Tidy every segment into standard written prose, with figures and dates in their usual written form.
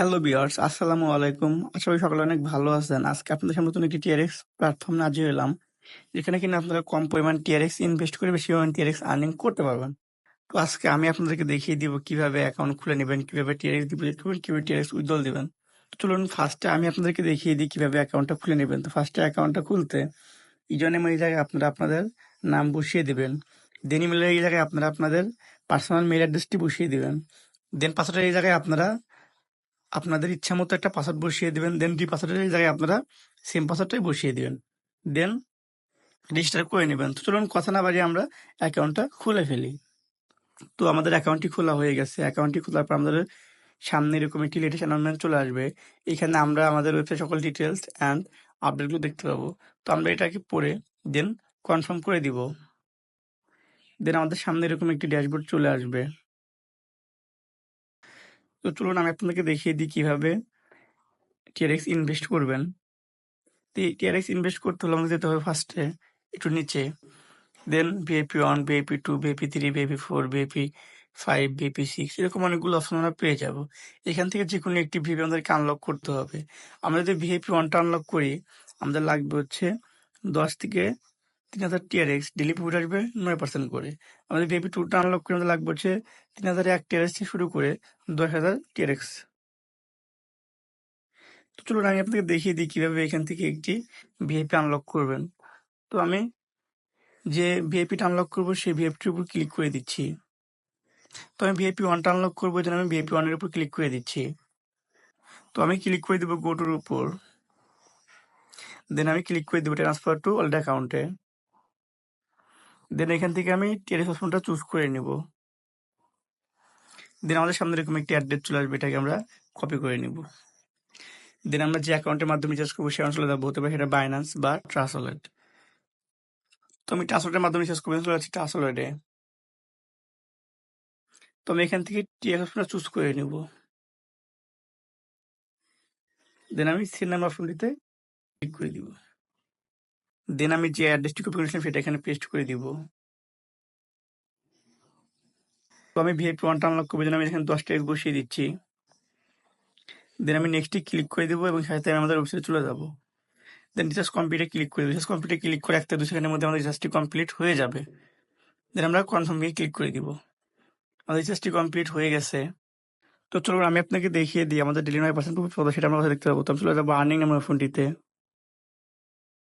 Hello viewers, আসসালামু আলাইকুম। আশা করি সকলে অনেক ভালো আছেন। আজকে আপনাদের সামনে নতুন একটি টিআরএক্স প্ল্যাটফর্ম নিয়ে হাজির হলাম, যেখানে কিনা আপনারা কম পরিমাণ টিআরএক্স ইনভেস্ট করে বেশি পরিমাণ টিআরএক্স আর্নিং করতে পারবেন। তো আজকে আমি আপনাদেরকে দেখিয়ে দিব কিভাবে অ্যাকাউন্ট খুলে নেবেন, কিভাবে টিআরএক্স ডিপোজিট করবেন, কিভাবে টিআরএক্স উইথড্রল দিবেন। তো চলুন ফার্স্টে আমি আপনাদেরকে দেখিয়ে দিই কিভাবে অ্যাকাউন্টটা খুলে নেবেন। তো ফার্স্টে অ্যাকাউন্টটা খুলতে ইউজারনেম এই জায়গায় আপনারা আপনাদের নাম বসিয়ে দিবেন। দেন ইমেলের এই জায়গায় আপনারা আপনাদের পার্সোনাল মেইল অ্যাড্রেসটি বসিয়ে দিবেন। দেন পাসওয়ার্ডের এই জায়গায় আপনারা আপনাদের ইচ্ছা মতো একটা পাসওয়ার্ড বসিয়ে দিবেন। দেন পাসওয়ার্ডের জায়গায় আপনারা সেম পাসওয়ার্ডটাই বসিয়ে দিবেন। দেন রেজিস্টার করে নেবেন। তো চলুন কথা না বাড়িয়ে আমরা অ্যাকাউন্টটা খুলে ফেলি। তো আমাদের অ্যাকাউন্টটি খোলা হয়ে গেছে। অ্যাকাউন্টটি খোলার পর আমাদের সামনে এরকম একটি লেটেস্ট অ্যানাউন্সমেন্ট চলে আসবে। এখানে আমরা আমাদের ওয়েবসাইট সকল ডিটেলস অ্যান্ড আপডেটগুলো দেখতে পাবো। তো আমরা এটাকে পড়ে দেন কনফার্ম করে দিব। দেন আমাদের সামনে এরকম একটি ড্যাশবোর্ড চলে আসবে। তো চলুন আমি আপনাদেরকে দেখিয়ে দিই কিভাবে টিআরএক্স ইনভেস্ট করবেন। টিআরএক্স ইনভেস্ট করতে হলে আমাদের যেতে হবে ফার্স্টে একটু নিচে। দেন VIP1, VIP2, VIP3, VIP4, VIP5, VIP6 এরকম অনেকগুলো অপশন আমরা পেয়ে যাব। এখান থেকে যে কোনো একটি ভিপি আমাদেরকে আনলক করতে হবে। আমরা যদি VIP1টা আনলক করি, আমাদের লাগবে হচ্ছে 10 থেকে 3000 টিআরএক্স, ডেইলি প্রফিট আসবে 9% করে। আমাদের VIP2টা আনলক করে আমাদের লাগবে হচ্ছে 3001 টিআরএক্স থেকে শুরু করে 10,000 টিআরএক্স। তো চলুন আমি আপনাকে দেখিয়ে দিই কিভাবে এখান থেকে একটি ভিআইপি আনলক করবেন। তো আমি যে ভিআইপিটা আনলক করবো সেই ভিআইপিটির উপর ক্লিক করে দিচ্ছি। তো আমি VIP1টা আনলক করবো, এই জন্য আমি VIP1 এর উপর ক্লিক করে দিচ্ছি। তো আমি ক্লিক করে দেবো গো টুর উপর। দেন আমি ক্লিক করে দেবো ট্রান্সফার টু ওয়ালেট অ্যাকাউন্টে। দেন এখান থেকে আমি টিআরএক্স অপশনটা চুজ করে নিব। দেন আমাদের সামনে এরকম একটি অ্যাড্রেস চলে আসবে, এটাকে আমরা কপি করে নিব। দেন আমরা যে অ্যাকাউন্টের মাধ্যমে রিচার্জ করবো সে চলে যাবো, হতে পারে সেটা বাইন্যান্স বা ট্রাস্ট ওয়ালেট। তো আমি ট্রাস্ট ওয়ালেটের মাধ্যমে রিচার্জ করবো, চলে যাচ্ছি ট্রাস্ট ওয়ালেটে। তো আমি এখান থেকে টিআরএক্স অপশনটা চুজ করে নিব। দেন আমি সেন্ড নাম্বার অপশনটিতে ক্লিক করে দিব। দেন আমি যে অ্যাড্রেসটি কপি করেছিলাম সেটা এখানে পেস্ট করে দিব। তো আমি VIP1টা আনলক করবো, জন্য আমি এখানে 10 টিআরএক্স বসিয়ে দিচ্ছি। দেন আমি নেক্সটে ক্লিক করে দেবো এবং সাথে আমি আমাদের ওয়েবসাইটে চলে যাবো। দেন রিচার্জ কমপ্লিটে ক্লিক করে দেবো। রিচার্জ কমপ্লিটে ক্লিক করে 1 থেকে 2 সেকেন্ডের মধ্যে আমাদের রিচার্জটি কমপ্লিট হয়ে যাবে। দেন আমরা কনফার্মে ক্লিক করে দিব। আমাদের রিচার্জটি কমপ্লিট হয়ে গেছে। তো চলুন আমি আপনাকে দেখিয়ে দিই আমাদের ডেইলি 9% প্রফিট কত সেটা আমরা কোথায় দেখতে পাবো। তো আমি চলে যাবো আর্নিং নামের ফোনটিতে।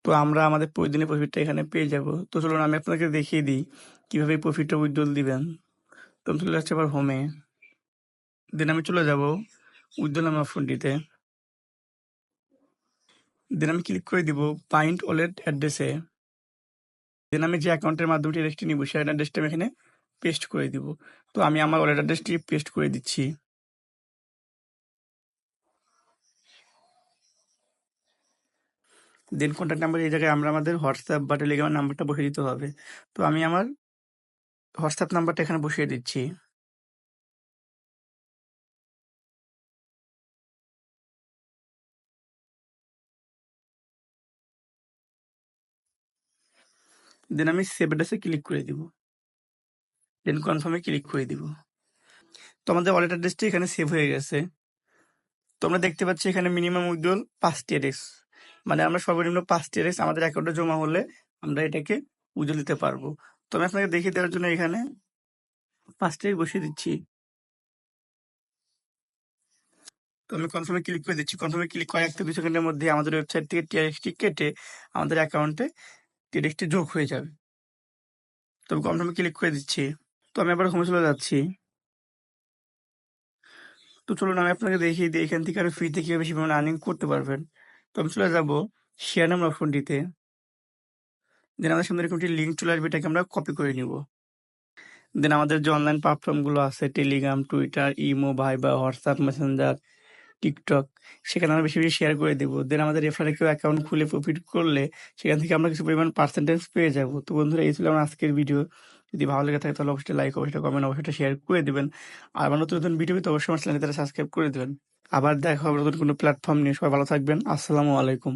তো আমরা আমাদের প্রতিদিনের প্রফিটটা এখানে পেয়ে যাব। তো চলুন আমি আপনাকে দেখিয়ে দিই কিভাবে এই প্রফিটটা উইথড্রল দিবেন। তো আমি চলে যাচ্ছি আবার হোমে। দেন আমি চলে যাব উইথড্রল নামের ফোনটিতে। দেন আমি ক্লিক করে দিব ফাইন্ড ওয়ালেট অ্যাড্রেসে। দেন আমি যে অ্যাকাউন্টের মাধ্যমে টিআরএক্সটি নিব সেই অ্যাড্রেসটা আমি এখানে পেস্ট করে দিব। তো আমি আমার ওয়ালেট অ্যাড্রেসটি পেস্ট করে দিচ্ছি। দেন কন্ট্যাক্ট নাম্বার এই জায়গায় আমরা আমাদের হোয়াটসঅ্যাপ বা টেলিগ্রামের নাম্বারটা বসিয়ে দিতে হবে। তো আমি আমার হোয়াটসঅ্যাপ নাম্বারটা এখানে বসিয়ে দিচ্ছি। দেন আমি সেভ অ্যাড্রেসে ক্লিক করে দিব। দেন কনফার্মে ক্লিক করে দিব। তো আমাদের ওয়ালেট অ্যাড্রেসটি এখানে সেভ হয়ে গেছে। তো আমরা দেখতে পাচ্ছি এখানে মিনিমাম উইথড্রল 5 টিআরএক্স, মানে আমরা সর্বনিম্ন 5 টিআরএক্স আমাদের অ্যাকাউন্টে জমা হলে আমরা এটাকে উইথড্রল দিতে পারবো। তো আমি আপনাকে দেখিয়ে দেওয়ার জন্য এখানে 5 টিআরএক্স বসিয়ে দিচ্ছি। তো আমি কনফার্মে ক্লিক করে দিচ্ছি। কনফার্মে ক্লিক করার 1 থেকে 2 সেকেন্ডের মধ্যে আমাদের ওয়েবসাইট থেকে টিআরএক্সটি কেটে আমাদের অ্যাকাউন্টে টিআরএক্সটি যোগ হয়ে যাবে। তো আমি কনফার্মে ক্লিক করে দিচ্ছি। তো আমি আবার হোমে চলে যাচ্ছি। তো চলুন আমি আপনাকে দেখিয়ে দিই এখান থেকে আরো ফ্রিতে কিভাবে বেশি পরিমাণে আর্নিং করতে পারবেন। তো আমি চলে যাব শেয়ার নাম্বার অপশনটিতে। দেন আমাদের সামনে এরকম একটি লিঙ্ক চলে আসবে, এটাকে আমরা কপি করে নিব। দেন আমাদের যে অনলাইন প্ল্যাটফর্মগুলো আছে Telegram, Twitter, imo, Viber, WhatsApp, Messenger, TikTok, সেখানে আমরা বেশি বেশি শেয়ার করে দেবো। দেন আমাদের রেফারে কেউ অ্যাকাউন্ট খুলে প্রফিট করলে সেখান থেকে আমরা কিছু পরিমাণ পার্সেন্টেজ পেয়ে যাব। তো বন্ধুরা এই ছিল আমার আজকের ভিডিও। যদি ভালো লেগে থাকে তাহলে অবশ্যই লাইক, অবশ্যই কমেন্ট, অবশ্যই শেয়ার করে দেবেন। আর আমার নতুন নতুন ভিডিও পেতে অবশ্যই আমার চ্যানেলটা সাবস্ক্রাইব করে দেবেন। আবার দেখা হবে নতুন কোনো প্ল্যাটফর্ম নিয়ে। সবাই ভালো থাকবেন। আসসালামু আলাইকুম।